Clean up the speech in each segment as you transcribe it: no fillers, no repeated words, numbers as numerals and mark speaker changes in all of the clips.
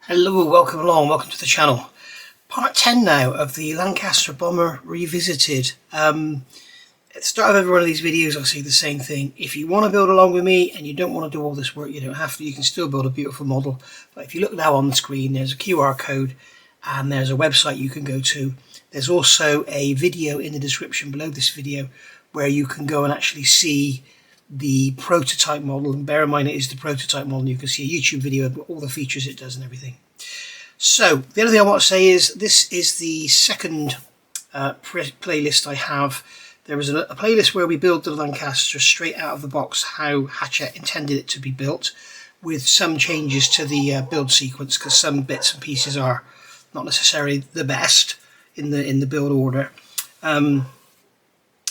Speaker 1: Hello, welcome along, welcome to the channel. Part 10 now of the Lancaster bomber revisited. At the start of every one of these videos I'll say the same thing. If you want to build along with me and you don't want to do all this work, you don't have to. You can still build a beautiful model. But if you look now on the screen, there's a QR code and there's a website you can go to. There's also a video in the description below this video where you can go and actually see the prototype model, and bear in mind it is the prototype model. You can see a YouTube video of all the features it does and everything. So the other thing I want to say is this is the second playlist I have. There was a playlist where we build the Lancaster straight out of the box, how Hachette intended it to be built, with some changes to the build sequence because some bits and pieces are not necessarily the best in the build order.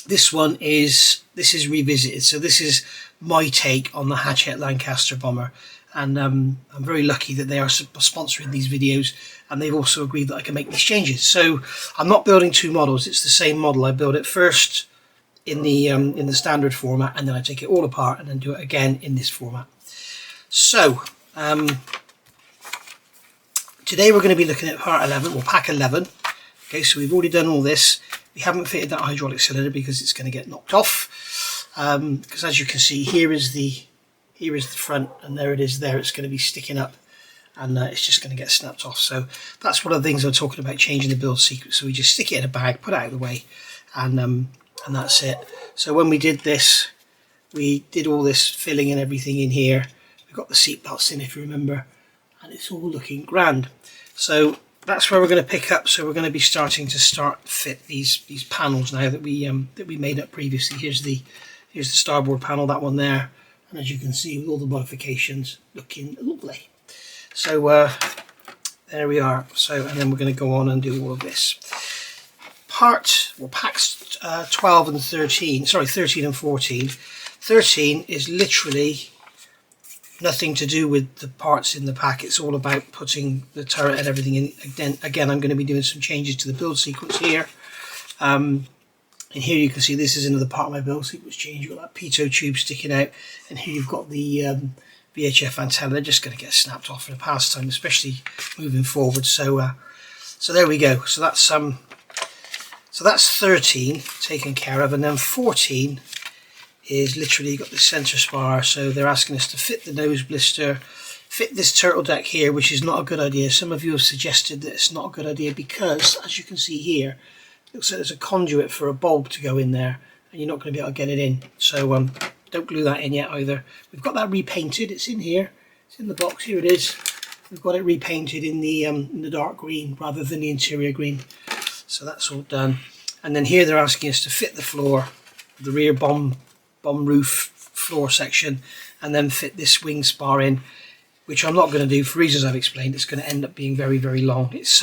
Speaker 1: This is revisited, so this is my take on the Hachette Lancaster bomber, and I'm very lucky that they are sponsoring these videos, and they've also agreed that I can make these changes. So I'm not building two models; it's the same model. I build it first in the standard format, and then I take it all apart and then do it again in this format. So today we're going to be looking at part 11, or pack 11. Okay, so we've already done all this. We haven't fitted that hydraulic cylinder because it's going to get knocked off. Because as you can see, here is the front, and there it is. There, it's going to be sticking up, and it's just going to get snapped off. So that's one of the things I'm talking about, changing the build sequence. So we just stick it in a bag, put it out of the way, and that's it. So when we did this, we did all this filling and everything in here. We got the seat belts in, if you remember, and it's all looking grand. So that's where we're going to pick up. So we're going to be starting to fit these panels now that we made up previously. Here's the starboard panel, that one there, and as you can see, with all the modifications, looking lovely. So there we are. So, and then we're going to go on and do all of this. Packs 12 and 13. Sorry, 13 and 14. 13 is literally nothing to do with the parts in the pack. It's all about putting the turret and everything in. Again, I'm going to be doing some changes to the build sequence here. And here you can see this is another part of my build sequence change. You've got that pitot tube sticking out, and here you've got the VHF antenna. They're just going to get snapped off in a pastime, especially moving forward. So so there we go. So that's 13 taken care of, and then 14 is literally got the center spar. So they're asking us to fit the nose blister, fit this turtle deck here, which is not a good idea. Some of you have suggested that it's not a good idea because, as you can see here, it looks like there's a conduit for a bulb to go in there, and you're not going to be able to get it in. So don't glue that in yet either. We've got that repainted. It's in here. It's in the box. Here it is. We've got it repainted in the dark green rather than the interior green. So that's all done. And then here they're asking us to fit the floor, the rear bomb roof floor section, and then fit this wing spar in, which I'm not going to do for reasons I've explained. It's going to end up being very, very long. It's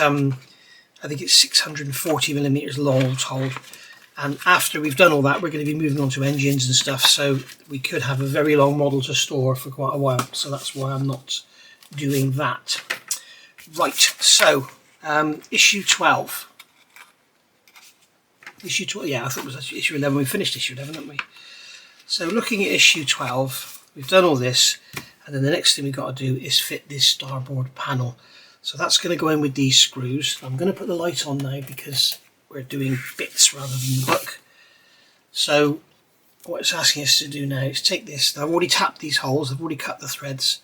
Speaker 1: I think it's 640 millimeters long all told. And after we've done all that, we're going to be moving on to engines and stuff, so we could have a very long model to store for quite a while. So that's why I'm not doing that. Right, so issue 12. Issue 12, yeah, I thought it was issue 11. We finished issue 11, haven't we? So looking at issue 12, we've done all this, and then the next thing we've got to do is fit this starboard panel. So that's going to go in with these screws. I'm going to put the light on now because we're doing bits rather than the book. So what it's asking us to do now is take this. I've already tapped these holes, I've already cut the threads.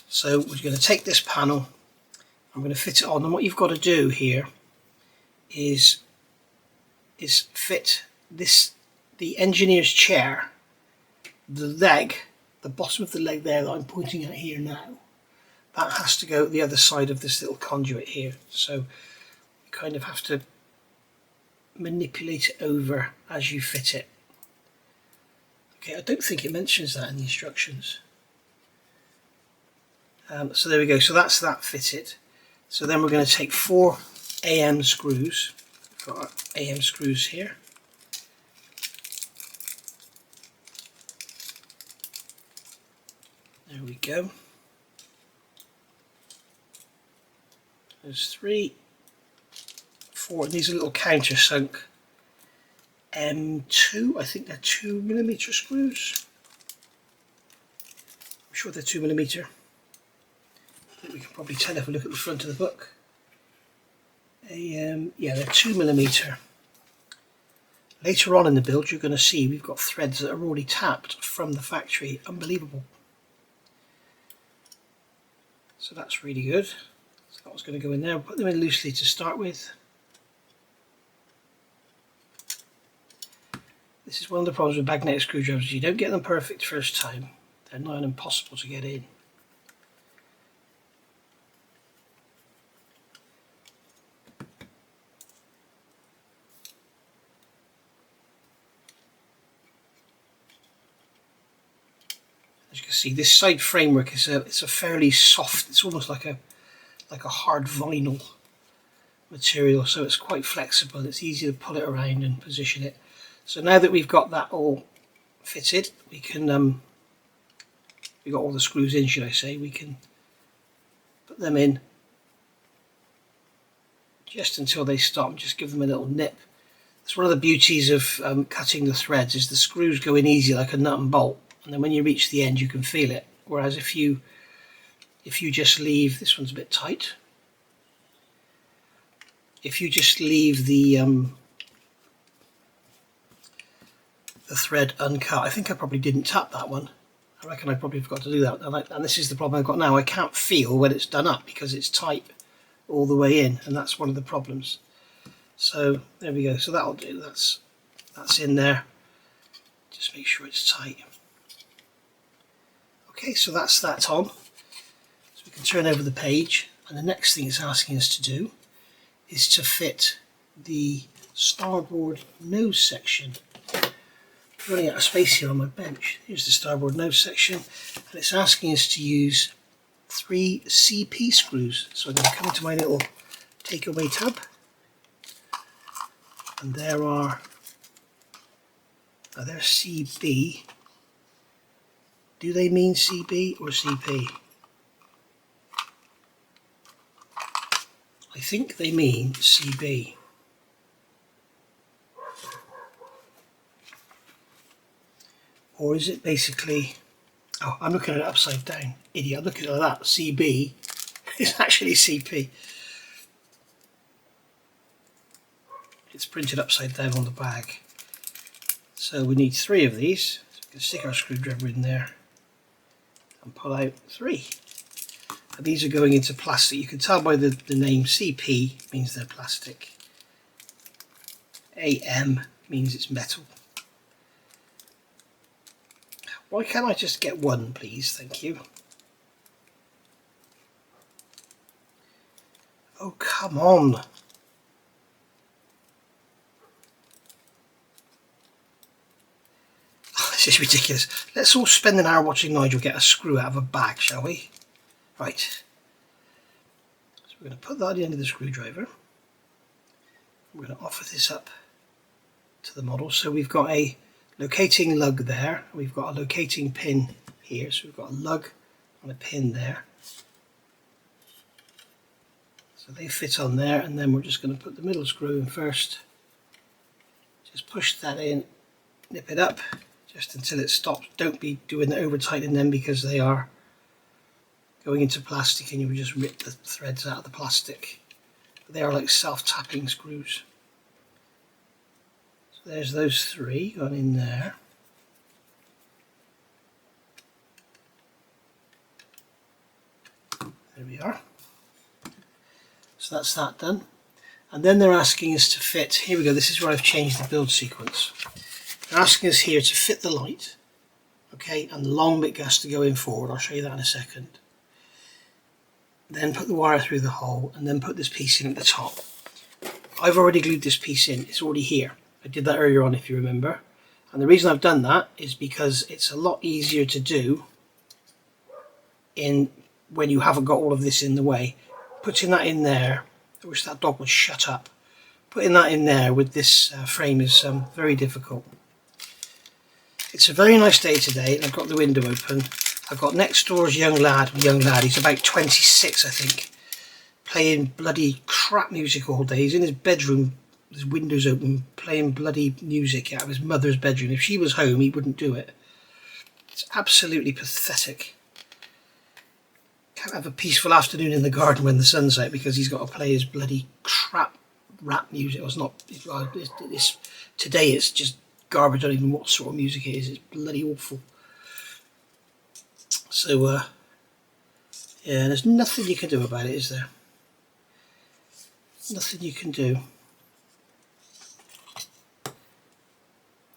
Speaker 1: So we're going to take this panel, I'm going to fit it on, and what you've got to do here is fit the engineer's chair, the leg, the bottom of the leg there that I'm pointing at here now, that has to go the other side of this little conduit here. So you kind of have to manipulate it over as you fit it. Okay, I don't think it mentions that in the instructions. So there we go, so that's that fitted. So then we're going to take 4 AM screws. We've got our AM screws here. There we go. There's 3, 4. These are little countersunk M2. I think they're 2mm screws. I'm sure they're 2mm. I think we can probably tell if we look at the front of the book. Yeah, they're 2mm. Later on in the build you're going to see we've got threads that are already tapped from the factory. Unbelievable. So that's really good. So that was going to go in there. We'll put them in loosely to start with. This is one of the problems with magnetic screwdrivers. You don't get them perfect first time. They're nigh on impossible to get in. As you can see, this side framework is it's a fairly soft. It's almost like a hard vinyl material, so it's quite flexible. It's easy to pull it around and position it. So now that we've got that all fitted, we can we got all the screws in, should I say, we can put them in just until they stop and just give them a little nip. That's one of the beauties of cutting the threads, is the screws go in easy like a nut and bolt, and then when you reach the end you can feel it. Whereas if you just leave, this one's a bit tight, if you just leave the thread uncut, I think I probably didn't tap that one. I reckon I probably forgot to do that, and this is the problem I've got now. I can't feel when it's done up because it's tight all the way in, and that's one of the problems. So there we go. So that'll do. That's in there. Just make sure it's tight. Okay, so that's that on. So we can turn over the page, and the next thing it's asking us to do is to fit the starboard nose section. I'm running out of space here on my bench. Here's the starboard nose section, and it's asking us to use 3 CP screws. So I'm going to come to my little takeaway tab, and there are, there's CB. Do they mean CB or CP? I think they mean CB. Or is it basically, oh, I'm looking at it upside down. Idiot, I'm looking at that. CB is actually CP. It's printed upside down on the bag. So we need 3 of these. So we can stick our screwdriver in there and pull out 3. And these are going into plastic. You can tell by the name. CP means they're plastic. AM means it's metal. Why can't I just get 1, please? Thank you. Oh, come on. This is ridiculous. Let's all spend an hour watching Nigel get a screw out of a bag, shall we? Right. So we're going to put that at the end of the screwdriver. We're going to offer this up to the model. So we've got a locating lug there. We've got a locating pin here. So we've got a lug and a pin there. So they fit on there, and then we're just going to put the middle screw in first. Just push that in, nip it up just until it stops. Don't be doing the over tightening them because they are going into plastic and you will just rip the threads out of the plastic. They are like self-tapping screws. So there's those 3 gone in there. There we are. So that's that done. And then they're asking us to fit, here we go, this is where I've changed the build sequence. They're asking us here to fit the light, okay, and the long bit has to go in forward. I'll show you that in a second. Then put the wire through the hole, and then put this piece in at the top. I've already glued this piece in, it's already here. I did that earlier on, if you remember. And the reason I've done that is because it's a lot easier to do when you haven't got all of this in the way. Putting that in there, I wish that dog would shut up. Putting that in there with this frame is very difficult. It's a very nice day today, and I've got the window open. I've got next door's young lad, he's about 26 I think, playing bloody crap music all day. He's in his bedroom, his windows open, playing bloody music out of his mother's bedroom. If she was home he wouldn't do it. It's absolutely pathetic. Can't have a peaceful afternoon in the garden when the sun's out because he's got to play his bloody crap rap music. It's not. Today it's just garbage. I don't even know what sort of music it is. It's bloody awful. So yeah, there's nothing you can do about it, is there? Nothing you can do.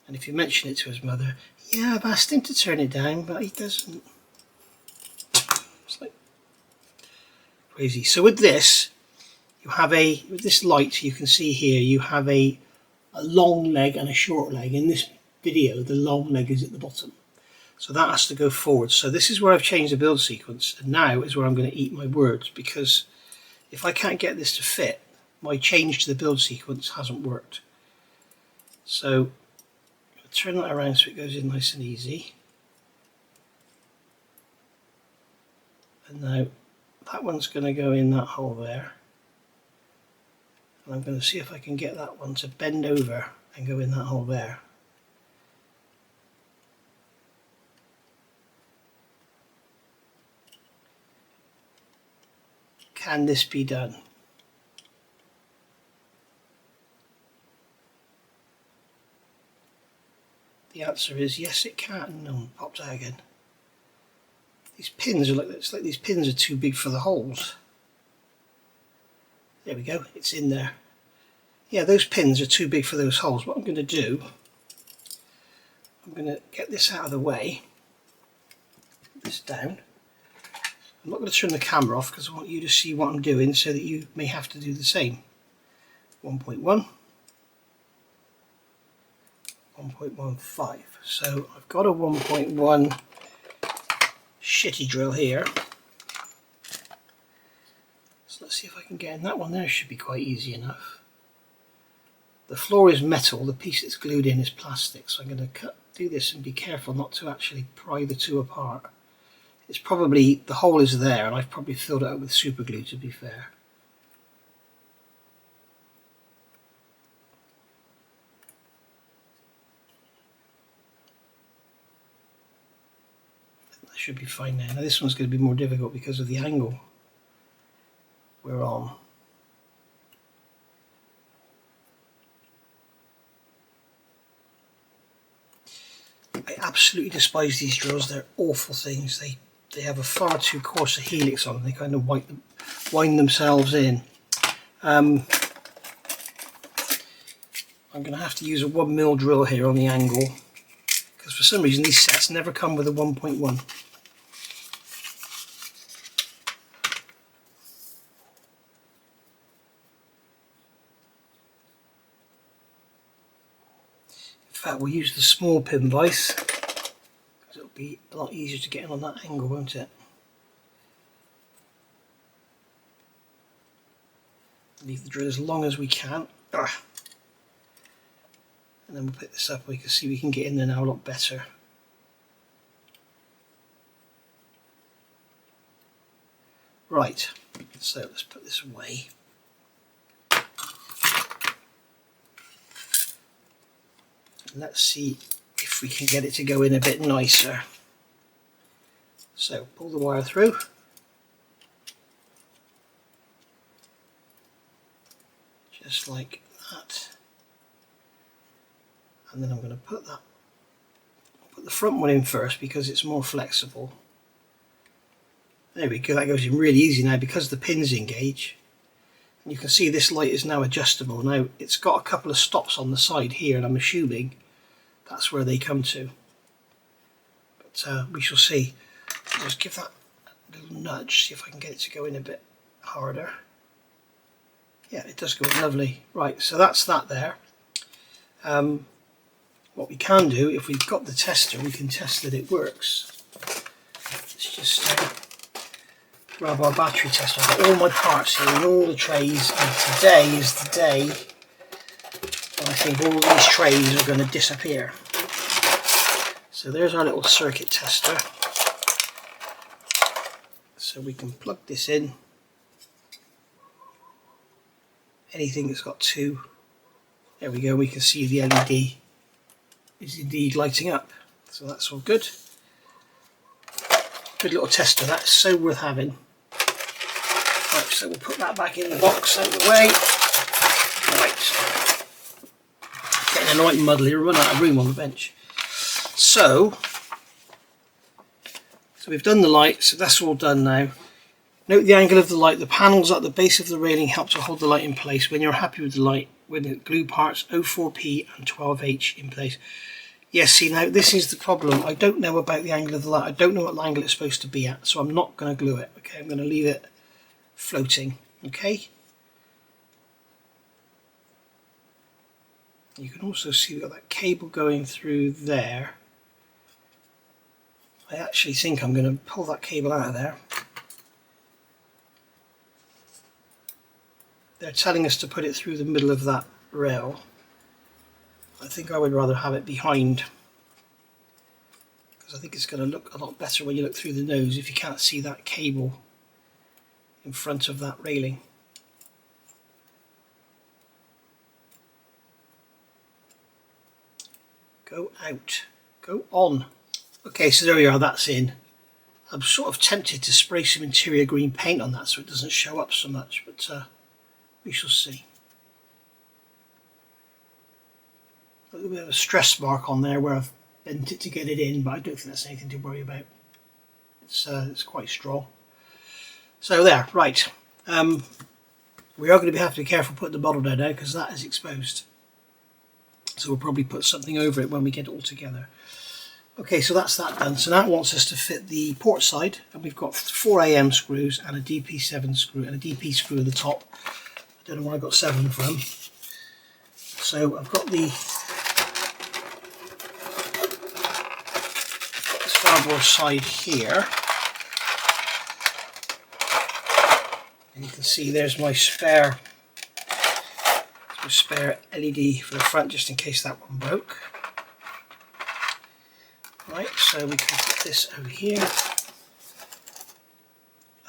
Speaker 1: And if you mention it to his mother, yeah, I've asked him to turn it down, but he doesn't. It's like crazy. So with this, you have with this light, you can see here, you have a long leg and a short leg. In this video, the long leg is at the bottom. So that has to go forward. So this is where I've changed the build sequence. And now is where I'm going to eat my words, because if I can't get this to fit, my change to the build sequence hasn't worked. So turn that around so it goes in nice and easy. And now that one's going to go in that hole there. And I'm going to see if I can get that one to bend over and go in that hole there. Can this be done? The answer is yes, it can. No, it pops out again. These pins are it's like these pins are too big for the holes. There we go, it's in there. Yeah, those pins are too big for those holes. What I'm going to do, I'm going to get this out of the way, put this down. I'm not going to turn the camera off because I want you to see what I'm doing so that you may have to do the same. 1.1. 1.15. So I've got a 1.1 shitty drill here. So let's see if I can get in that one there. Should be quite easy enough. The floor is metal, the piece that's glued in is plastic, so I'm going to do this and be careful not to actually pry the two apart. It's probably, the hole is there and I've probably filled it up with super glue, to be fair. Should be fine now. Now this one's going to be more difficult because of the angle we're on. I absolutely despise these drills. They're awful things. They have a far too coarse a helix on them. They kind of wind themselves in. I'm going to have to use a 1mm drill here on the angle because for some reason these sets never come with a 1.1. In fact, we'll use the small pin vise because it'll be a lot easier to get in on that angle, won't it? Leave the drill as long as we can. And then we'll pick this up, we can see we can get in there now a lot better. Right, so let's put this away. Let's see if we can get it to go in a bit nicer. So pull the wire through. Just like that. And then I'm going to put the front one in first because it's more flexible. There we go, that goes in really easy now because the pin's engage. And you can see this light is now adjustable. Now it's got a couple of stops on the side here and I'm assuming that's where they come to. But we shall see. Just give that a little nudge, see if I can get it to go in a bit harder. Yeah, it does go in lovely. Right, so that's that there. What we can do, if we've got the tester, we can test that it works. Let's just grab our battery tester. I've got all my parts here and all the trays, and today is the day when I think all these trays are going to disappear. So there's our little circuit tester. So we can plug this in. Anything that's got two. There we go, we can see the LED is indeed lighting up. So that's all good. Good little tester, that's so worth having. Right, so we'll put that back in the box out of the way. Right. Getting a right muddle here, run out of room on the bench. So we've done the light, so that's all done now. Note the angle of the light. The panels at the base of the railing help to hold the light in place. When you're happy with the light, when the glue parts 04P and 12H in place. Yes, see now this is the problem. I don't know about the angle of the light. I don't know what angle it's supposed to be at, so I'm not going to glue it. Okay, I'm going to leave it floating. Okay. You can also see we've got that cable going through there. I actually think I'm going to pull that cable out of there. They're telling us to put it through the middle of that rail. I think I would rather have it behind, because I think it's going to look a lot better when you look through the nose if you can't see that cable in front of that railing. Go out, go on. Okay, so there we are, that's in. I'm sort of tempted to spray some interior green paint on that so it doesn't show up so much, but we shall see. A little bit of a stress mark on there where I've bent it to get it in, but I don't think that's anything to worry about. It's quite strong. So there, right. We are going to have to be careful putting the bottle down now because that is exposed. So we'll probably put something over it when we get it all together. Okay, so that's that done. So now it wants us to fit the port side, and we've got 4 AM screws and a DP7 screw and a DP screw at the top. I don't know where I got 7 from. So I've got the starboard side here, and you can see there's my spare LED for the front just in case that one broke. Right, so we can put this over here,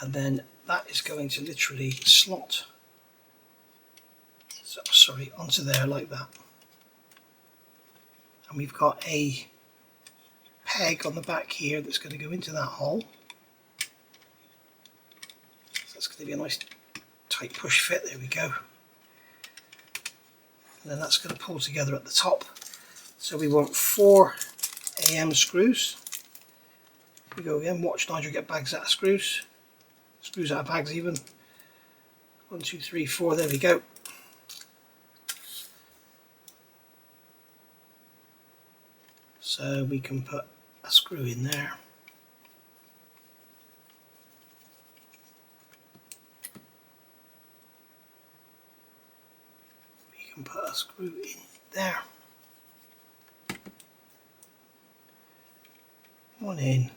Speaker 1: and then that is going to literally slot onto there like that. And we've got a peg on the back here that's going to go into that hole. So that's going to be a nice tight push fit, there we go. And then that's going to pull together at the top. So we want 4 AM screws. Here we go again, watch Nigel get bags out of screws out of bags even. 1, 2, 3, 4, there we go. So we can put a screw in there. We can put a screw in there. One in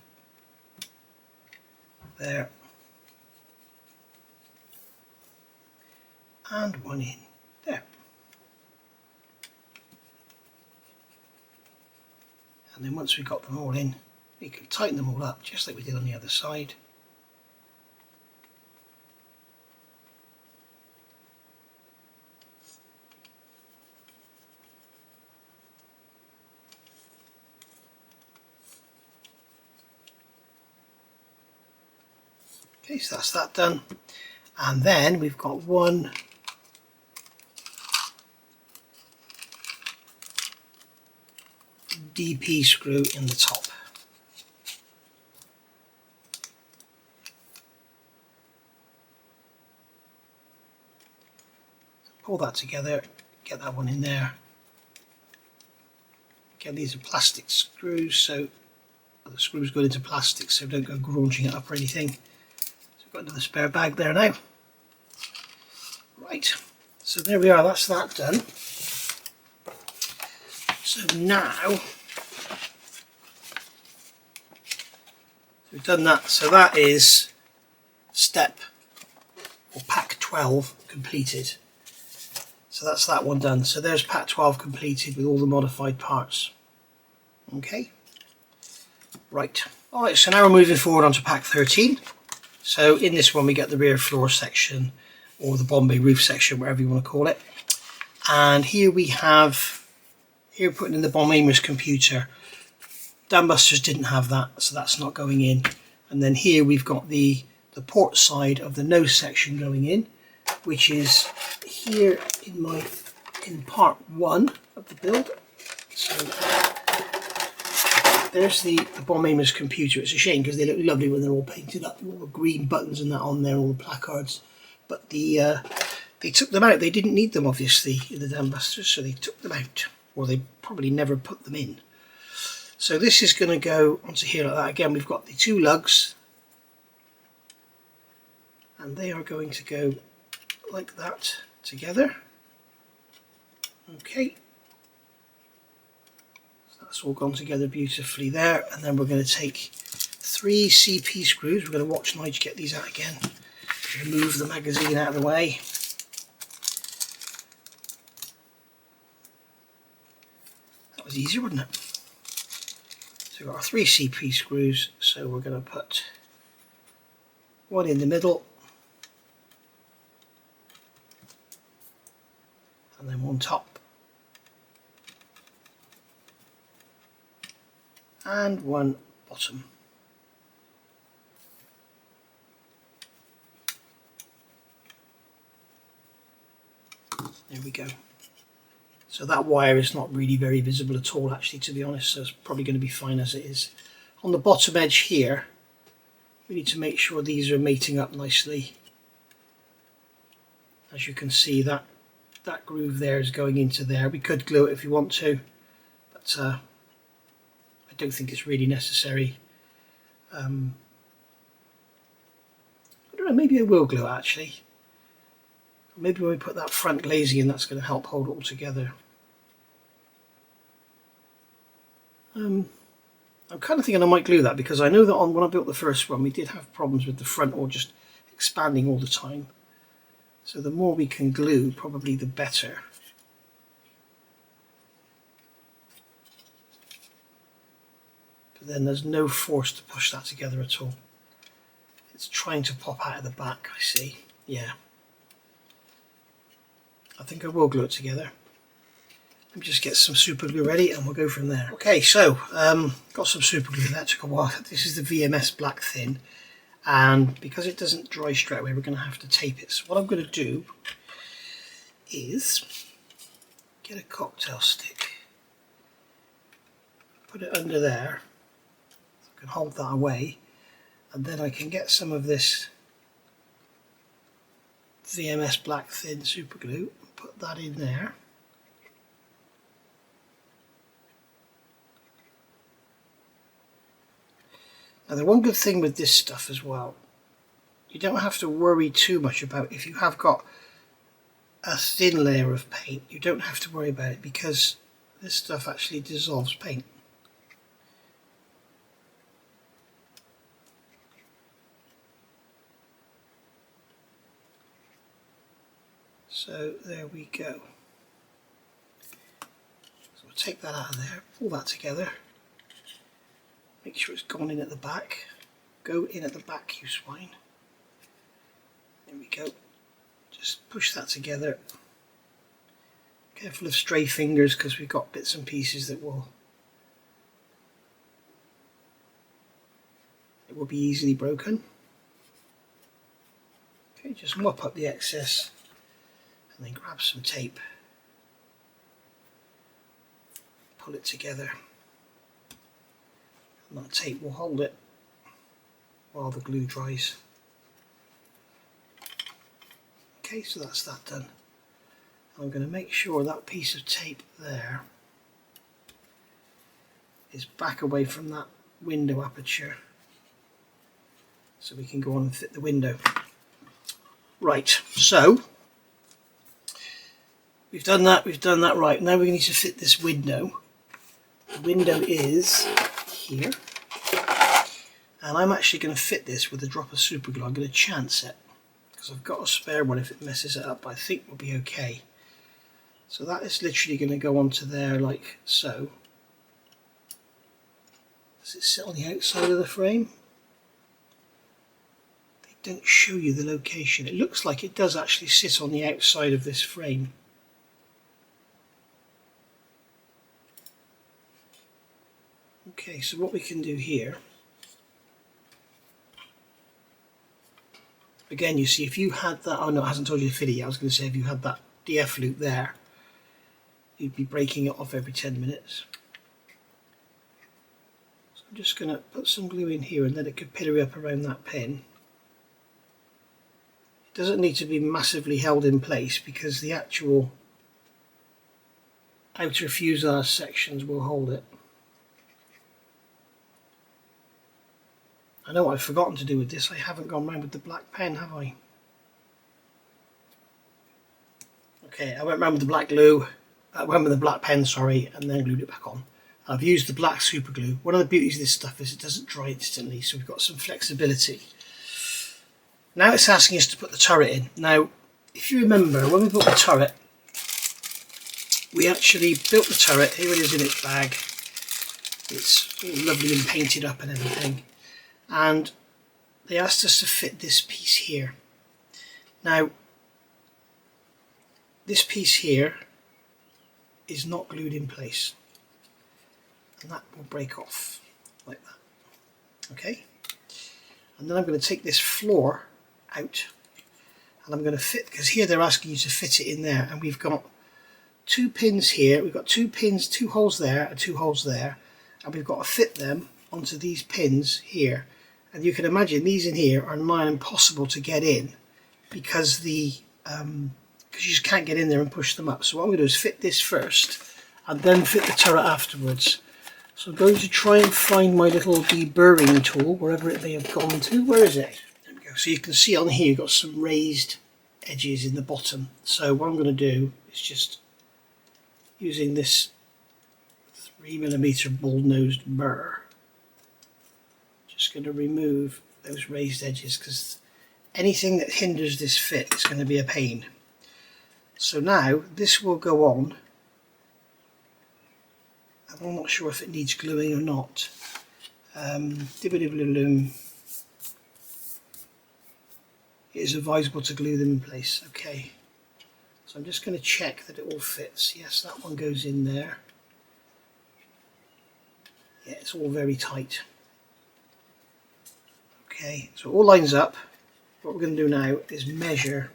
Speaker 1: there. And one in there. And then once we've got them all in, we can tighten them all up just like we did on the other side. Okay, so that's that done. And then we've got one DP screw in the top. Pull that together, get that one in there. Again, these are plastic screws, so the screws go into plastic, so don't go graunching it up or anything. So we've got another spare bag there now. Right, so there we are, that's that done. So now, we've done that, so that is step or pack 12 completed. So that's that one done. So there's pack 12 completed with all the modified parts. Okay, right. Alright, so now we're moving forward onto pack 13. So in this one we get the rear floor section, or the Bombay roof section, whatever you want to call it. And here we have, here we're putting in the Bombay's computer. Dambusters didn't have that, so that's not going in. And then here we've got the the port side of the nose section going in, which is here in part 1 of the build. So there's the Bombay computer. It's a shame because they look lovely when they're all painted up, all the green buttons and that on there, all the placards. But they took them out. They didn't need them, obviously, in the Dambusters, so they took them out, or they probably never put them in. So this is going to go onto here like that. Again, we've got the 2 lugs, and they are going to go like that together. Okay, so that's all gone together beautifully there. And then we're going to take 3 CP screws. We're going to watch Nigel get these out again. Move the magazine out of the way. That was easier, wasn't it? So we've got our 3 CP screws. So we're going to put 1 in the middle, and then 1 top, and 1 bottom. There we go. So that wire is not really very visible at all, actually, to be honest, so it's probably going to be fine as it is. On the bottom edge here, we need to make sure these are mating up nicely. As you can see, that groove there is going into there. We could glue it if you want to, but I don't think it's really necessary. I don't know, maybe I will glue it actually. Maybe when we put that front glazing in, that's going to help hold it all together. I'm kind of thinking I might glue that, because I know that when I built the first one we did have problems with the front all just expanding all the time. So the more we can glue, probably the better. But then there's no force to push that together at all. It's trying to pop out of the back, I see. Yeah. I think I will glue it together. Let me just get some super glue ready and we'll go from there. Okay, so got some super glue. That took a while. This is the VMS black thin, and because it doesn't dry straight away, we're going to have to tape it. So what I'm going to do is get a cocktail stick, put it under there, so I can hold that away, and then I can get some of this VMS black thin super glue, put that in there. Now the one good thing with this stuff as well, you don't have to worry too much about if you have got a thin layer of paint, you don't have to worry about it because this stuff actually dissolves paint. So there we go. So we'll take that out of there, pull that together, make sure it's gone in at the back. Go in at the back, you swine. There we go. Just push that together. Careful of stray fingers because we've got bits and pieces that will be easily broken. Okay, just mop up the excess and then grab some tape. Pull it together. And that tape will hold it while the glue dries. Okay, so that's that done. I'm going to make sure that piece of tape there is back away from that window aperture so we can go on and fit the window. Right, so we've done that right. Now we need to fit this window. The window is here, and I'm actually going to fit this with a drop of super glue. I'm going to chance it because I've got a spare one if it messes it up. I think we'll be okay. So that is literally going to go onto there like so. Does it sit on the outside of the frame? They don't show you the location. It looks like it does actually sit on the outside of this frame. Okay, so what we can do here Again, you see, if you had that, oh no, it hasn't told you to fit it yet. I was going to say, if you had that DF loop there, you'd be breaking it off every 10 minutes. So I'm just going to put some glue in here and then it could pillar up around that pin. It doesn't need to be massively held in place because the actual outer fuselage sections will hold it. I know what I've forgotten to do with this. I haven't gone round with the black pen, have I? Okay, I went round with the black glue, went with the black pen, sorry, and then glued it back on. I've used the black super glue. One of the beauties of this stuff is it doesn't dry instantly, so we've got some flexibility. Now it's asking us to put the turret in. Now, if you remember, when we built the turret, we actually built the turret. Here it is in its bag. It's all lovely and painted up and everything. And they asked us to fit this piece here. Now, this piece here is not glued in place. And that will break off like that. Okay? And then I'm going to take this floor out and I'm going to fit, because here they're asking you to fit it in there, and we've got 2 pins here, we've got 2 pins, 2 holes there and 2 holes there, and we've got to fit them onto these pins here. And you can imagine these in here are nigh impossible to get in because the because you just can't get in there and push them up. So what I'm going to do is fit this first and then fit the turret afterwards. So I'm going to try and find my little deburring tool wherever it may have gone to. Where is it? There we go. So you can see on here you've got some raised edges in the bottom. So what I'm going to do is just using this 3mm bull-nosed burr, just going to remove those raised edges because anything that hinders this fit is going to be a pain. So now this will go on. I'm not sure if it needs gluing or not. It is advisable to glue them in place. Okay, so I'm just going to check that it all fits. Yes, that one goes in there. Yeah, it's all very tight. Okay, so it all lines up. What we're going to do now is measure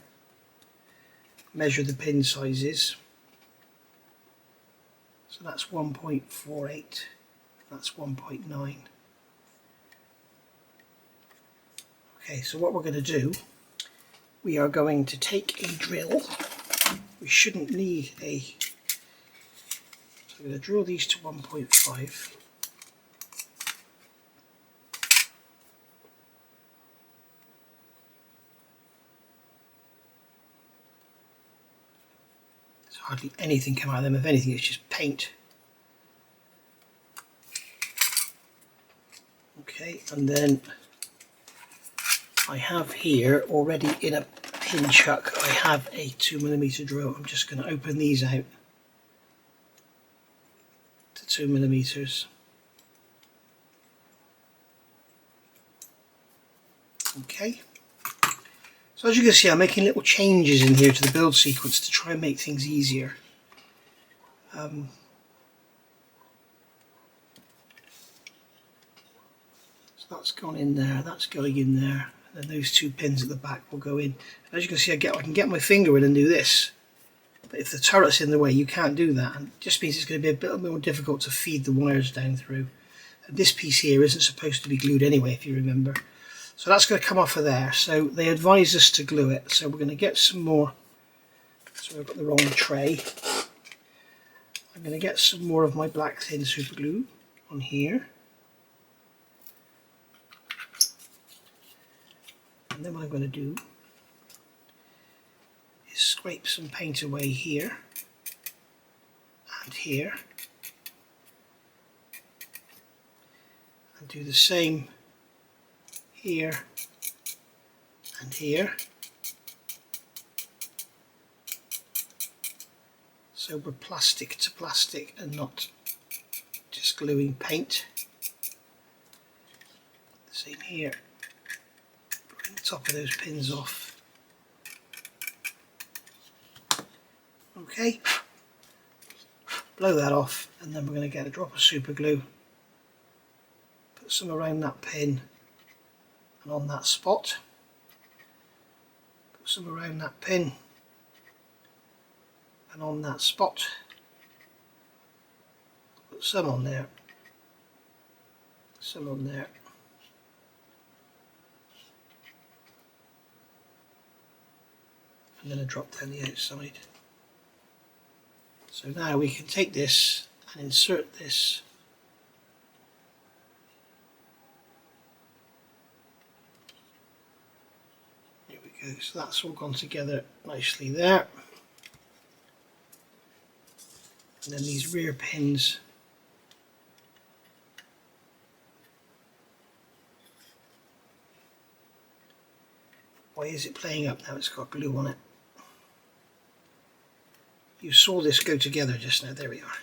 Speaker 1: the pin sizes. So that's 1.48, that's 1.9. Okay, so what we're going to do, we are going to take a drill. We shouldn't need a, so I'm going to drill these to 1.5. Hardly anything come out of them. If anything, it's just paint. Okay, and then I have here already in a pin chuck, I have a 2mm drill. I'm just going to open these out to 2mm. Okay. So as you can see, I'm making little changes in here to the build sequence to try and make things easier. So that's gone in there, that's going in there, and then those 2 pins at the back will go in. And as you can see, I can get my finger in and do this, but if the turret's in the way, you can't do that, and it just means it's going to be a bit more difficult to feed the wires down through. And this piece here isn't supposed to be glued anyway, if you remember. So that's going to come off of there. So they advise us to glue it. So we're going to get some more. So I've got the wrong tray. I'm going to get some more of my black thin super glue on here. And then what I'm going to do is scrape some paint away here and here. And do the same here and here. So we're plastic to plastic and not just gluing paint. Same here. Bring the top of those pins off. Okay. Blow that off, and then we're going to get a drop of super glue. Put some around that pin and on that spot. some around that pin and on that spot. Put some on there, some on there. And then a drop down the outside. So now we can take this and insert this go. So that's all gone together nicely there. And then these rear pins why is it playing up now? It's got glue on it. You saw this go together just now. There we are.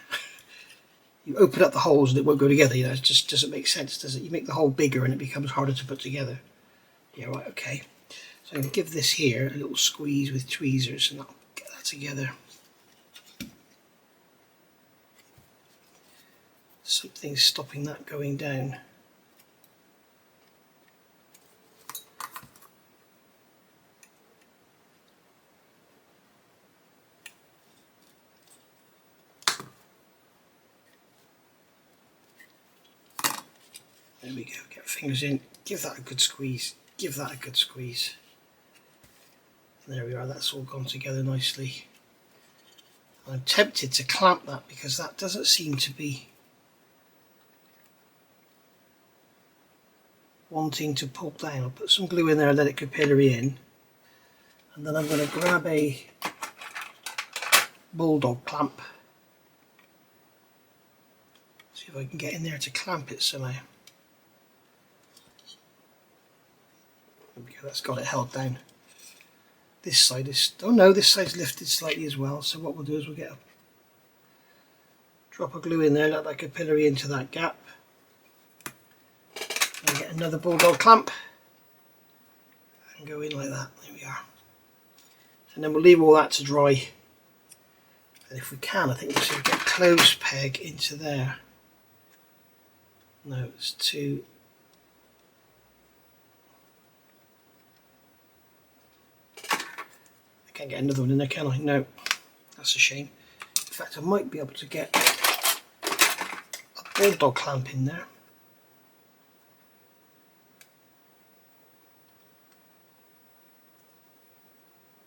Speaker 1: You open up the holes and it won't go together. You know, it just doesn't make sense, does it? You make the hole bigger and it becomes harder to put together. Yeah, right, okay. So I'm going to give this here a little squeeze with tweezers and I'll get that together. Something's stopping that going down. There we go, get fingers in, give that a good squeeze, give that a good squeeze. And there we are, that's all gone together nicely. I'm tempted to clamp that because that doesn't seem to be wanting to pull down. I'll put some glue in there and let it capillary in. And then I'm going to grab a bulldog clamp. See if I can get in there to clamp it somehow. There we go, that's got it held down. This side is, oh no, this side's lifted slightly as well. So what we'll do is we'll get a drop of glue in there, let that capillary into that gap. And get another bulldog clamp and go in like that. There we are. And then we'll leave all that to dry. And if we can, I think we should get a clothes peg into there. No, it's too. I can't get another one in there, can I? No, that's a shame. In fact, I might be able to get a bulldog clamp in there.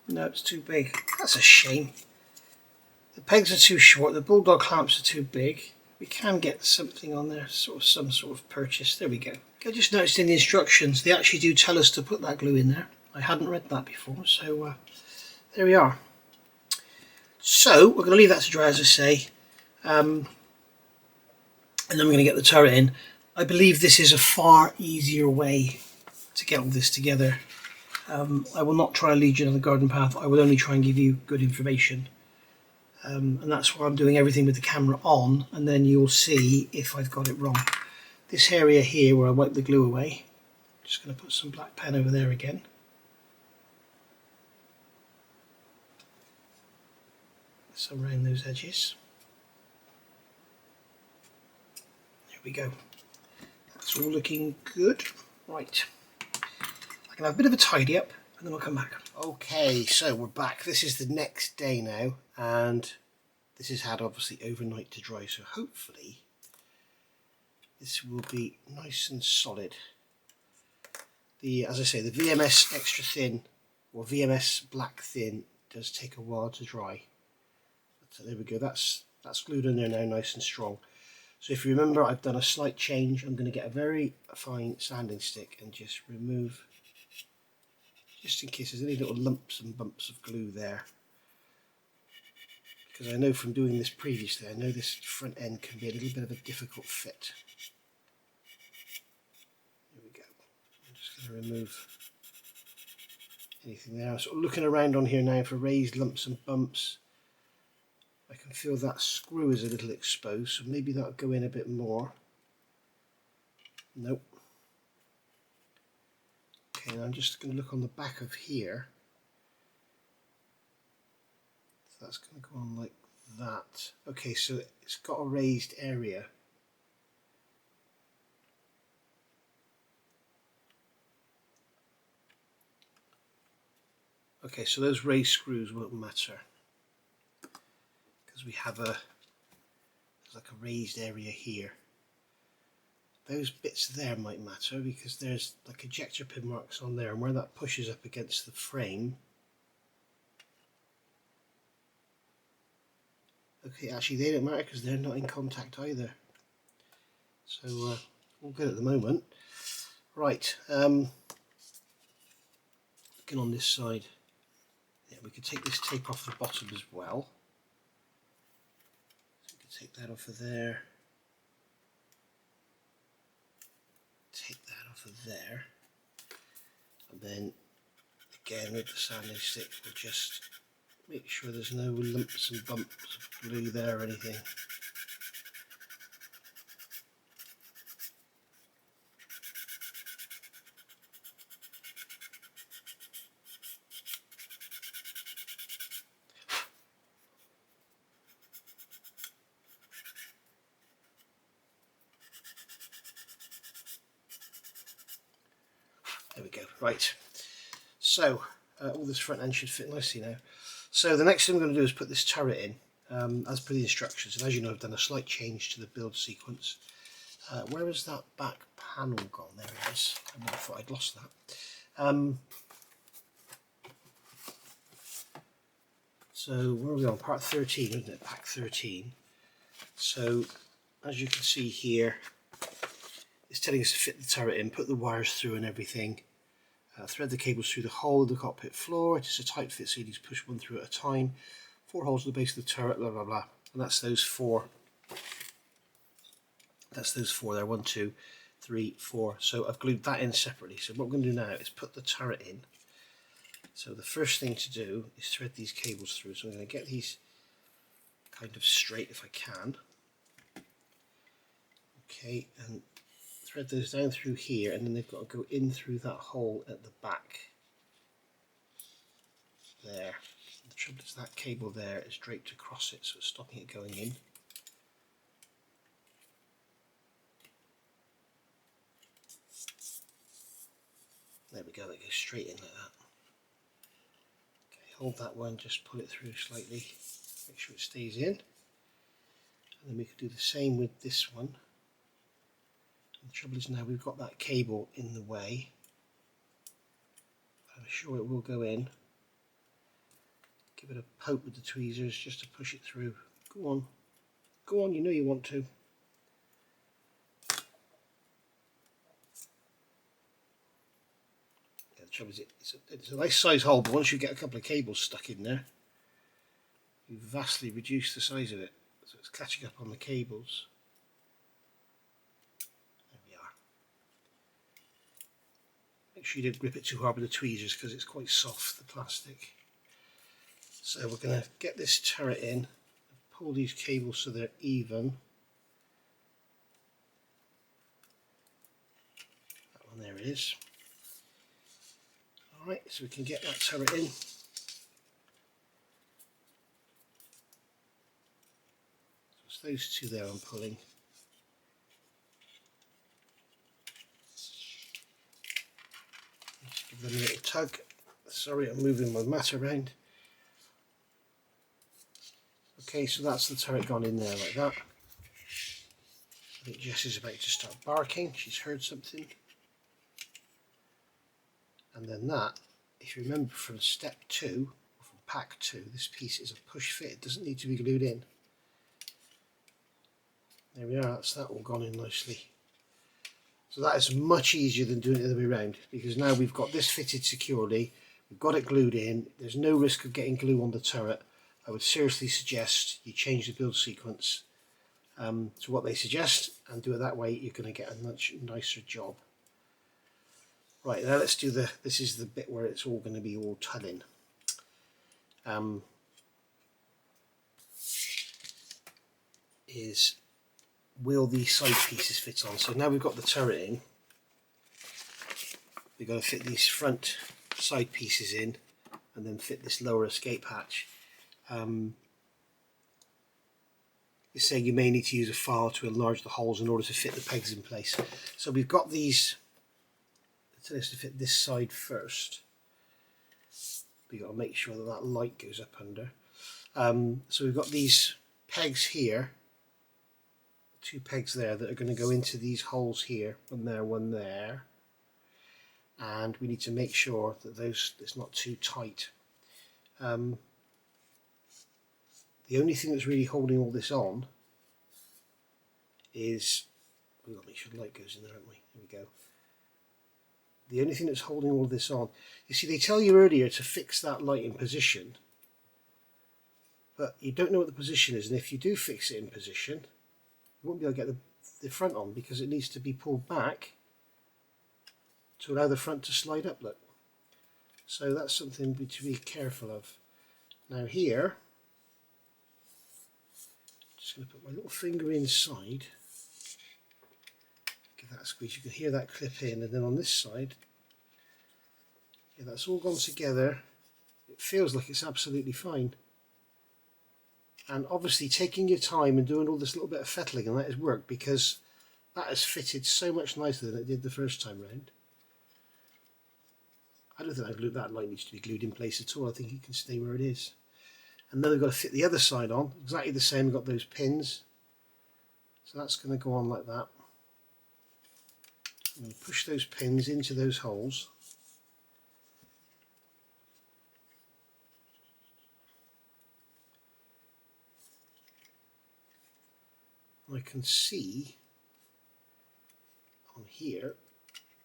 Speaker 1: No, it's too big. That's a shame. The pegs are too short, the bulldog clamps are too big. We can get something on there, some sort of purchase. There we go. I just noticed in the instructions they actually do tell us to put that glue in there. I hadn't read that before, so there we are. So we're going to leave that to dry, as I say, and then we're going to get the turret in. I believe this is a far easier way to get all this together. I will not try and lead you on the garden path. I will only try and give you good information. And that's why I'm doing everything with the camera on, and then you'll see if I've got it wrong. This area here where I wipe the glue away, I'm just going to put some black pen over there again. Some around those edges. There we go. That's all looking good. Right. I can have a bit of a tidy up and then we'll come back. Okay, so we're back. This is the next day now, and this has had obviously overnight to dry, so hopefully this will be nice and solid. As I say, the VMS extra thin or VMS black thin does take a while to dry. So there we go, that's glued in there now nice and strong. So if you remember, I've done a slight change. I'm going to get a very fine sanding stick and just remove, just in case there's any little lumps and bumps of glue there. Because I know from doing this previously, I know this front end can be a little bit of a difficult fit. There we go. I'm just going to remove anything there. I'm sort of looking around on here now for raised lumps and bumps. I can feel that screw is a little exposed, so maybe that'll go in a bit more. Nope. Okay, and I'm just going to look on the back of here. So that's going to go on like that. Okay, so it's got a raised area. Okay, so those raised screws won't matter because we have there's like a raised area here. Those bits there might matter because there's like ejector pin marks on there, and where that pushes up against the frame. Okay, actually they don't matter because they're not in contact either. So all good at the moment. Right, looking on this side, yeah, we could take this tape off the bottom as well. So we could take that off of there. Take that off of there. And then again with the sanding stick we'll just make sure there's no lumps and bumps of glue there or anything. There we go. Right, so all this front end should fit nicely now. So the next thing we're going to do is put this turret in as per the instructions, and as you know I've done a slight change to the build sequence. Where has that back panel gone? There it is. I thought I'd lost that. So where are we on? Part 13, isn't it? Pack 13. So as you can see here, it's telling us to fit the turret in, put the wires through and everything. Thread the cables through the hole of the cockpit floor. It is a tight fit, so you need to push one through at a time. 4 holes at the base of the turret, blah blah blah. And that's those 4. That's those 4 there. 1, 2, 3, 4. So I've glued that in separately. So what I'm going to do now is put the turret in. So the first thing to do is thread these cables through. So I'm going to get these kind of straight if I can. Okay, and thread those down through here, and then they've got to go in through that hole at the back there. The trouble is that cable there is draped across it, so it's stopping it going in. There we go, that goes straight in like that. Okay, hold that one, just pull it through slightly, make sure it stays in. And then we could do the same with this one. The trouble is now we've got that cable in the way. I'm sure it will go in. Give it a poke with the tweezers just to push it through. Go on, you know you want to. Yeah, the trouble is it's a nice size hole, but once you get a couple of cables stuck in there, you vastly reduce the size of it. So it's catching up on the cables. Make sure you don't grip it too hard with the tweezers because it's quite soft, the plastic. So we're going to get this turret in, pull these cables so they're even. That one, there it is. Alright, so we can get that turret in. So it's those 2 there I'm pulling. Give them a little tug. Sorry, I'm moving my mat around. Okay, so that's the turret gone in there like that. I think Jess is about to start barking. She's heard something. And then that, if you remember from step 2, or from pack 2, this piece is a push fit. It doesn't need to be glued in. There we are, that's that all gone in nicely. So that is much easier than doing it the other way around, because now we've got this fitted securely, we've got it glued in, there's no risk of getting glue on the turret. I would seriously suggest you change the build sequence to what they suggest and do it that way. You're going to get a much nicer job. Right, now let's do this is the bit where it's all going to be all tunning. Will these side pieces fit on? So now we've got the turret in, we've got to fit these front side pieces in and then fit this lower escape hatch. It's saying you may need to use a file to enlarge the holes in order to fit the pegs in place. So we've got these, it tells us to fit this side first. We've got to make sure that that light goes up under. So we've got these pegs here, 2 pegs there that are going to go into these holes here, one there, and we need to make sure that it's not too tight. The only thing that's really holding all this on is, we've got to make sure the light goes in there, haven't we? There we go. The only thing that's holding all this on, you see, they tell you earlier to fix that light in position, but you don't know what the position is, and if you do fix it in position, you won't be able to get the front on because it needs to be pulled back to allow the front to slide up, look. So that's something to be careful of. Now here, just going to put my little finger inside, give that a squeeze, you can hear that clip in, and then on this side, yeah, that's all gone together. It feels like it's absolutely fine. And obviously taking your time and doing all this little bit of fettling, and that has worked because that has fitted so much nicer than it did the first time round. I don't think that light needs to be glued in place at all. I think it can stay where it is. And then we've got to fit the other side on, exactly the same. We've got those pins. So that's going to go on like that. And push those pins into those holes. I can see on here,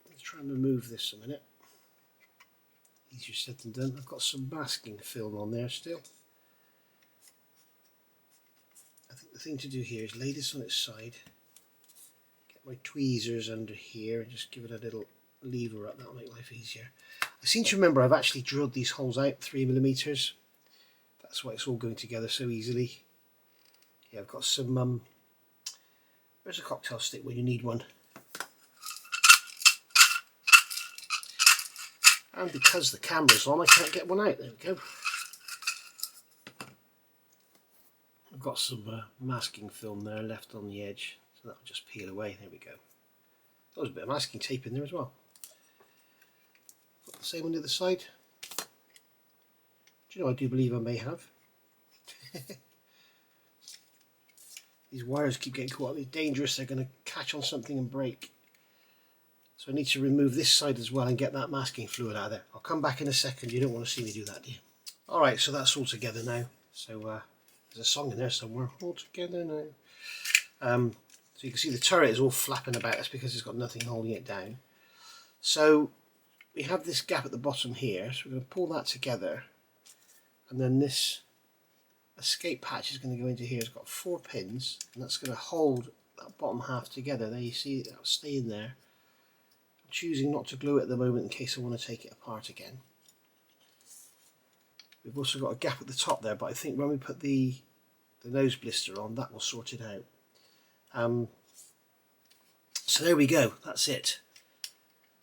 Speaker 1: let's try and remove this a minute. Easier said than done. I've got some masking film on there still. I think the thing to do here is lay this on its side, get my tweezers under here and just give it a little lever up. That'll make life easier. I seem to remember I've actually drilled these holes out 3mm. That's why it's all going together so easily. Yeah, I've got some where's a cocktail stick when you need one? And because the camera's on, I can't get one out. There we go. I've got some masking film there left on the edge, so that'll just peel away. There we go. There was a bit of masking tape in there as well. Got the same on the other side. Do you know, I do believe I may have. These wires keep getting caught up. They're dangerous. They're going to catch on something and break. So I need to remove this side as well and get that masking fluid out of there. I'll come back in a second. You don't want to see me do that, do you? Alright, so that's all together now. So there's a song in there somewhere. All together now. So you can see the turret is all flapping about. That's because it's got nothing holding it down. So we have this gap at the bottom here. So we're going to pull that together. And then this escape hatch is going to go into here. It's got 4 pins. And that's going to hold that bottom half together. There you see that'll stay in there. I'm choosing not to glue it at the moment in case I want to take it apart again. We've also got a gap at the top there, but I think when we put the nose blister on, that will sort it out. So there we go, that's it.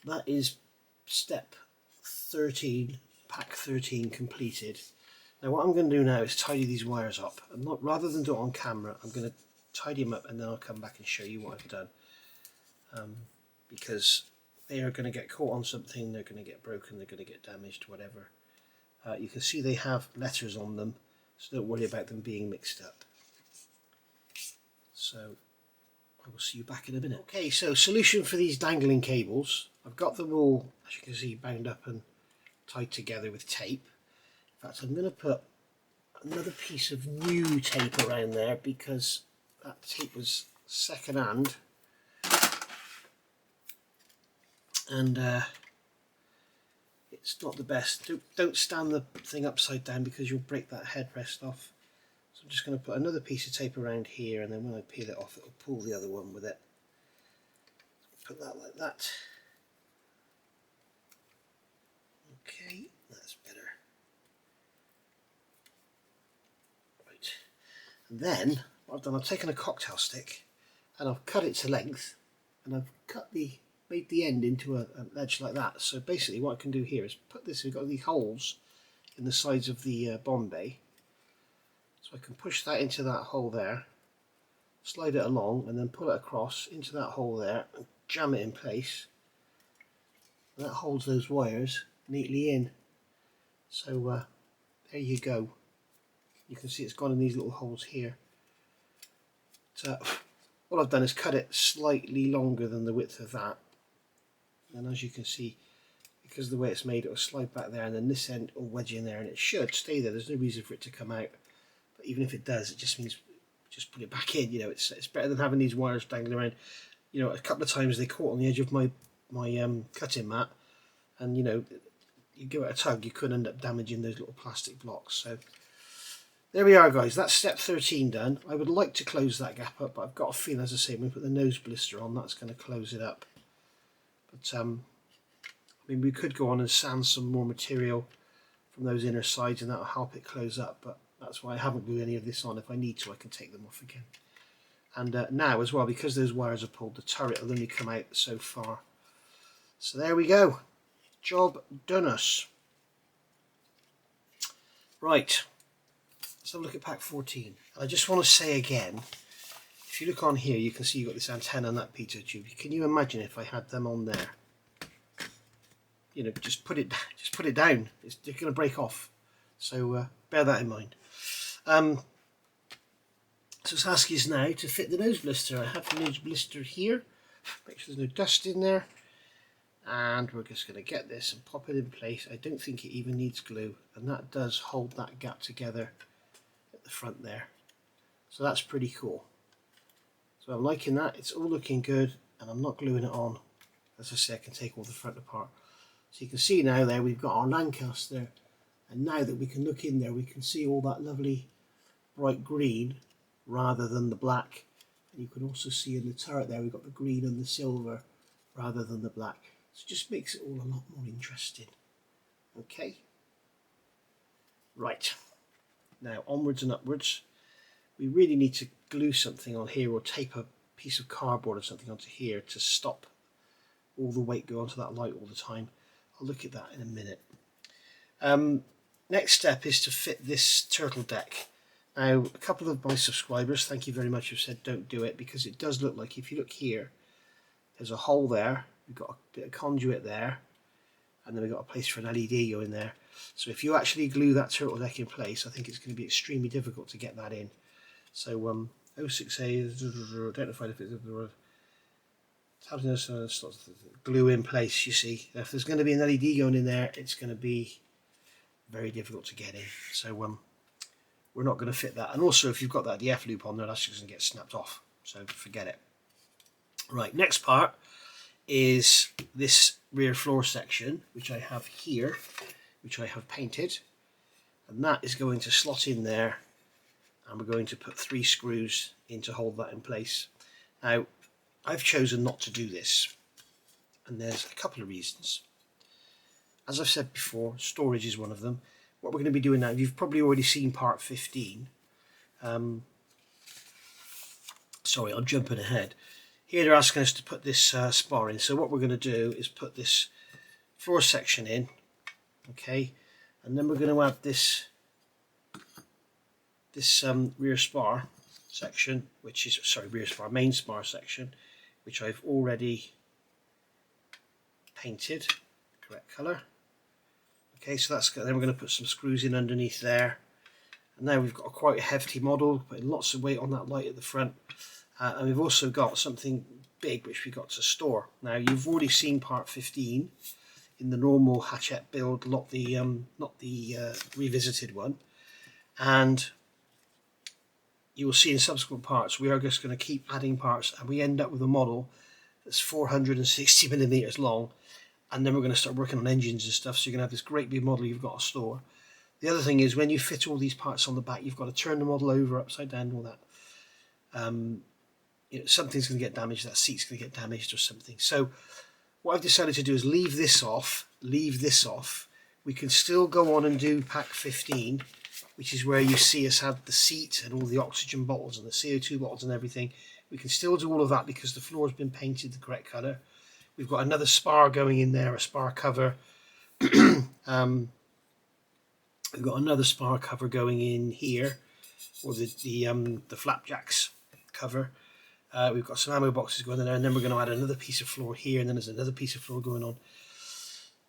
Speaker 1: That is step 13, pack 13 completed. Now what I'm going to do now is tidy these wires up. Rather than do it on camera, I'm going to tidy them up and then I'll come back and show you what I've done. Because they are going to get caught on something, they're going to get broken, they're going to get damaged, whatever. You can see they have letters on them, so don't worry about them being mixed up. So I will see you back in a minute. Okay, so solution for these dangling cables. I've got them all, as you can see, bound up and tied together with tape. In fact, I'm going to put another piece of new tape around there because that tape was second hand. And it's not the best. Don't stand the thing upside down because you'll break that headrest off. So I'm just going to put another piece of tape around here, and then when I peel it off, it'll pull the other one with it. Put that like that. Okay, that's better. Right. And then what I've done, I've taken a cocktail stick and I've cut it to length, and I've made the end into an edge like that. So basically what I can do here is put this, we've got these holes in the sides of the Bombay, so I can push that into that hole there, slide it along and then pull it across into that hole there and jam it in place, and that holds those wires neatly in. So there you go. You can see it's gone in these little holes here. So what I've done is cut it slightly longer than the width of that, and as you can see, because of the way it's made, it will slide back there, and then this end will wedge in there, and it should stay there. There's no reason for it to come out, but even if it does, it just means just put it back in. You know, it's better than having these wires dangling around. You know, a couple of times they caught on the edge of my cutting mat, and you know, you give it a tug, you could end up damaging those little plastic blocks. So there we are, guys. That's step 13 done. I would like to close that gap up, but I've got a feeling, as I say, when we put the nose blister on, that's going to close it up. But I mean, we could go on and sand some more material from those inner sides, and that'll help it close up. But that's why I haven't glued any of this on. If I need to, I can take them off again. And now as well, because those wires are pulled, the turret will only come out so far. So there we go. Job done us. Right. Let's have a look at pack 14. I just want to say again, if you look on here, you can see you've got this antenna and that pitot tube. Can you imagine if I had them on there? You know, just put it down. It's going to break off. So bear that in mind. So it's asking us now to fit the nose blister. I have the nose blister here. Make sure there's no dust in there. And we're just going to get this and pop it in place. I don't think it even needs glue. And that does hold that gap together at the front there. So that's pretty cool. So I'm liking that. It's all looking good. And I'm not gluing it on. As I say, I can take all the front apart. So you can see now there we've got our Lancaster. And now that we can look in there, we can see all that lovely bright green rather than the black. And you can also see in the turret there we've got the green and the silver rather than the black. So it just makes it all a lot more interesting. Okay. Right. Now onwards and upwards. We really need to glue something on here or tape a piece of cardboard or something onto here to stop all the weight going onto that light all the time. I'll look at that in a minute. Next step is to fit this turtle deck. Now, a couple of my subscribers, thank you very much, have said don't do it, because it does look like, if you look here, there's a hole there, we've got a bit of conduit there, and then we've got a place for an LED going there. So if you actually glue that turtle deck in place, I think it's going to be extremely difficult to get that in. So 06A, identified if it's having this sort of glue in place, you see. If there's going to be an LED going in there, it's going to be very difficult to get in. So we're not going to fit that. And also, if you've got that DF loop on there, that's just going to get snapped off. So forget it. Right, next part is this rear floor section, which I have here, which I have painted. And that is going to slot in there. And we're going to put 3 screws in to hold that in place. Now, I've chosen not to do this. And there's a couple of reasons. As I've said before, storage is one of them. What we're going to be doing now, you've probably already seen part 15. Sorry, I'm jumping ahead. Here they're asking us to put this spar in. So what we're going to do is put this floor section in. Okay. And then we're going to add this rear spar section, which is, sorry, main spar section, which I've already painted, correct colour. Okay, so that's good. Then we're going to put some screws in underneath there. And now we've got a quite a hefty model, putting lots of weight on that light at the front. And we've also got something big which we've got to store. Now you've already seen part 15 in the normal Hachette build, not the revisited one. And you will see in subsequent parts we are just going to keep adding parts, and we end up with a model that's 460 millimeters long. And then we're going to start working on engines and stuff, so you're going to have this great big model you've got to store. The other thing is, when you fit all these parts on the back, you've got to turn the model over, upside down, all that. You know, something's going to get damaged, that seat's going to get damaged or something. So what I've decided to do is leave this off. We can still go on and do pack 15, which is where you see us have the seat and all the oxygen bottles and the CO2 bottles and everything. We can still do all of that because the floor's been painted the correct colour. We've got another spar going in there, a spar cover. We've got another spar cover going in here, or the flapjacks cover. We've got some ammo boxes going in there, and then we're going to add another piece of floor here, and then there's another piece of floor going on.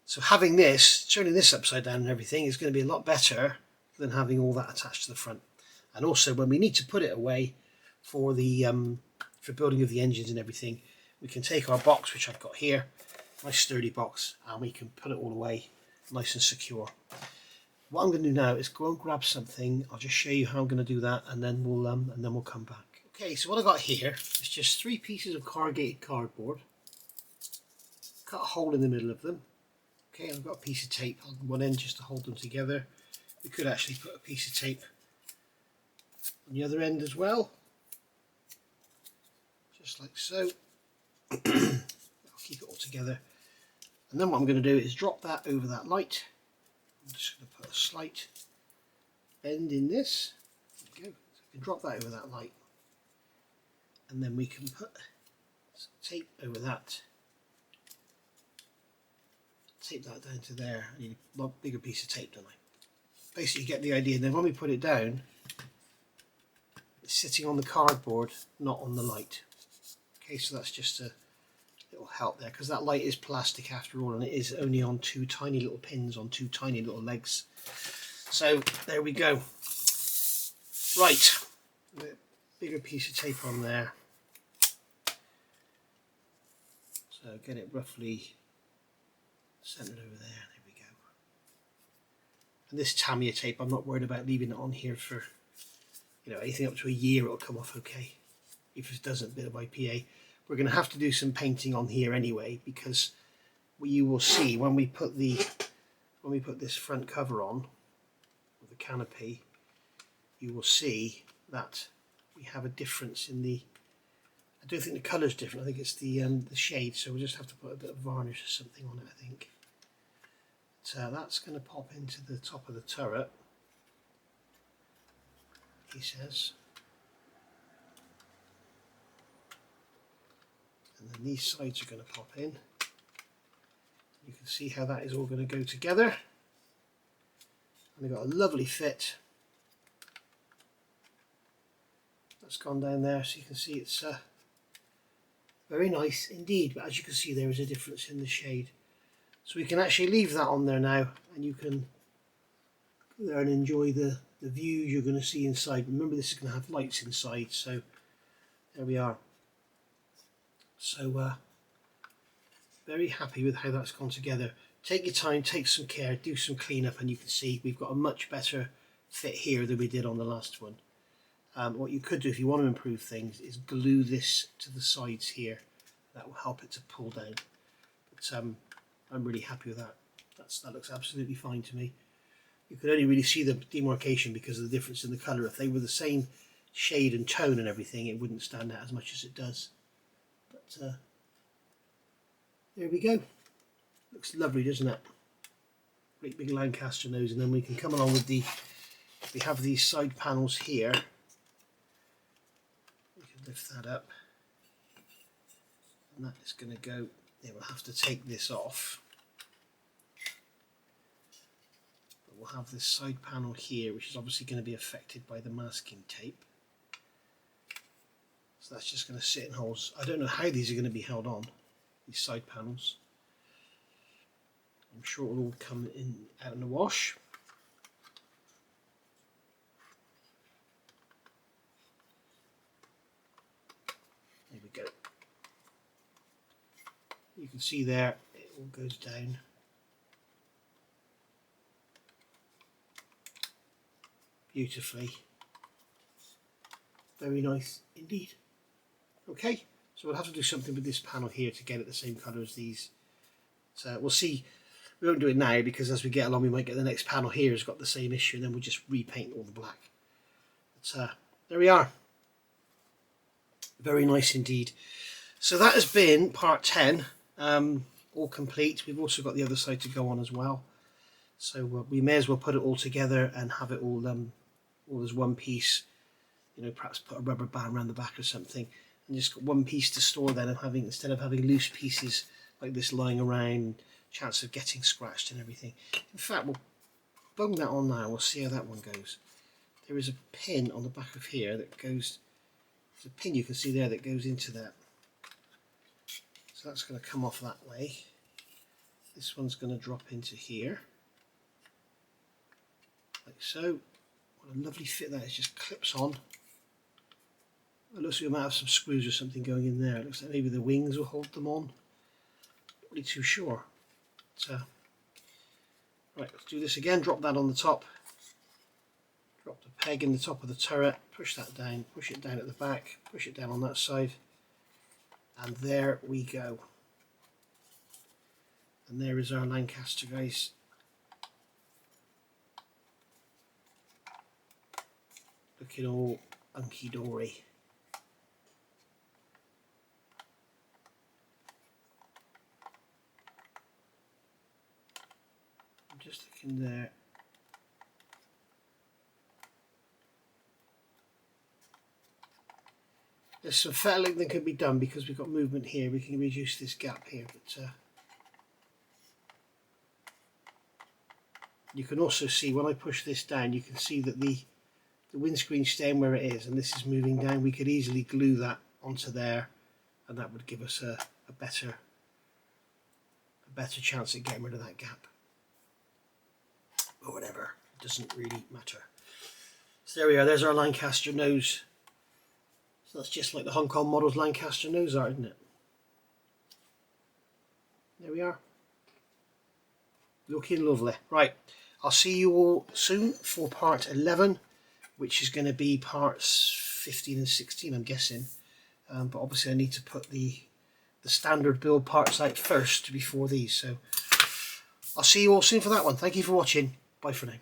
Speaker 1: So having this, turning this upside down and everything is going to be a lot better than having all that attached to the front. And also when we need to put it away for the for building of the engines and everything, we can take our box, which I've got here, nice sturdy box, and we can put it all away nice and secure. What I'm going to do now is go and grab something. I'll just show you how I'm going to do that, and then we'll come back. Okay, so what I've got here is just 3 pieces of corrugated cardboard. Cut a hole in the middle of them. Okay, I've got a piece of tape on one end just to hold them together. We could actually put a piece of tape on the other end as well, just like so. That'll keep it all together. And then what I'm going to do is drop that over that light. I'm just going to put a slight bend in this. There we go. So we can drop that over that light, and then we can put some tape over that. Tape that down to there. I need a lot bigger piece of tape, don't I? Basically, you get the idea. And then when we put it down, it's sitting on the cardboard, not on the light. Okay, so that's just a little help there, because that light is plastic after all, and it is only on 2 tiny little pins on 2 tiny little legs. So there we go. Right, a bigger piece of tape on there. So get it roughly centered over there. There we go. And this Tamiya tape, I'm not worried about leaving it on here for, anything up to a year. It'll come off okay. If it doesn't, a bit of IPA. We're going to have to do some painting on here anyway, because you will see when we put this front cover on with the canopy, you will see that we have a difference in the. I don't think the colour is different. I think it's the shade. So we'll just have to put a bit of varnish or something on it, I think. So that's going to pop into the top of the turret, he says. And then these sides are going to pop in. You can see how that is all going to go together. And they've got a lovely fit. That's gone down there, so you can see it's very nice indeed. But as you can see, there is a difference in the shade. So we can actually leave that on there now, and you can go there and enjoy the views you're going to see inside. Remember, this is going to have lights inside, so there we are. So very happy with how that's gone together. Take your time, take some care, do some cleanup, and you can see we've got a much better fit here than we did on the last one. What you could do if you want to improve things is glue this to the sides here. That will help it to pull down. But I'm really happy with that. That looks absolutely fine to me. You could only really see the demarcation because of the difference in the colour. If they were the same shade and tone and everything, it wouldn't stand out as much as it does. But there we go. Looks lovely, doesn't it? Great big Lancaster nose, and then we can come along with we have these side panels here. We can lift that up, and that is going to go. Yeah, we'll have to take this off. But we'll have this side panel here, which is obviously going to be affected by the masking tape. So that's just going to sit in holes. I don't know how these are going to be held on, these side panels. I'm sure it'll all come out in the wash. There we go. You can see there, it all goes down. Beautifully. Very nice indeed. Okay, so we'll have to do something with this panel here to get it the same colour as these. So we'll see. We won't do it now because as we get along we might get the next panel here has got the same issue, and then we'll just repaint all the black. But there we are. Very nice indeed. So that has been part 10, all complete. We've also got the other side to go on as well. So we may as well put it all together and have it all as one piece. Perhaps put a rubber band around the back or something, and just got one piece to store then, and instead of having loose pieces like this lying around, chance of getting scratched and everything. In fact, we'll bung that on now. We'll see how that one goes. There is a pin on the back of here that goes. There's a pin you can see there that goes into that. So that's going to come off that way. This one's going to drop into here, like so. What a lovely fit that is, just clips on. It looks like we might have some screws or something going in there. It looks like maybe the wings will hold them on. Not really too sure. So, right, let's do this again. Drop that on the top. Drop the peg in the top of the turret. Push that down. Push it down at the back. Push it down on that side. And there we go. And there is our Lancaster, guys. Looking all hunky-dory. I'm just looking there. There's some fettling that can be done because we've got movement here. We can reduce this gap here, but you can also see when I push this down, you can see that the windscreen's staying where it is, and this is moving down. We could easily glue that onto there, and that would give us a better chance at getting rid of that gap. Or whatever, it doesn't really matter. So there we are. There's our Lancaster nose. So that's just like the Hong Kong model's Lancaster nose art, isn't it? There we are. Looking lovely. Right, I'll see you all soon for part 11, which is going to be parts 15 and 16, I'm guessing. But obviously I need to put the standard build parts out first before these. So I'll see you all soon for that one. Thank you for watching. Bye for now.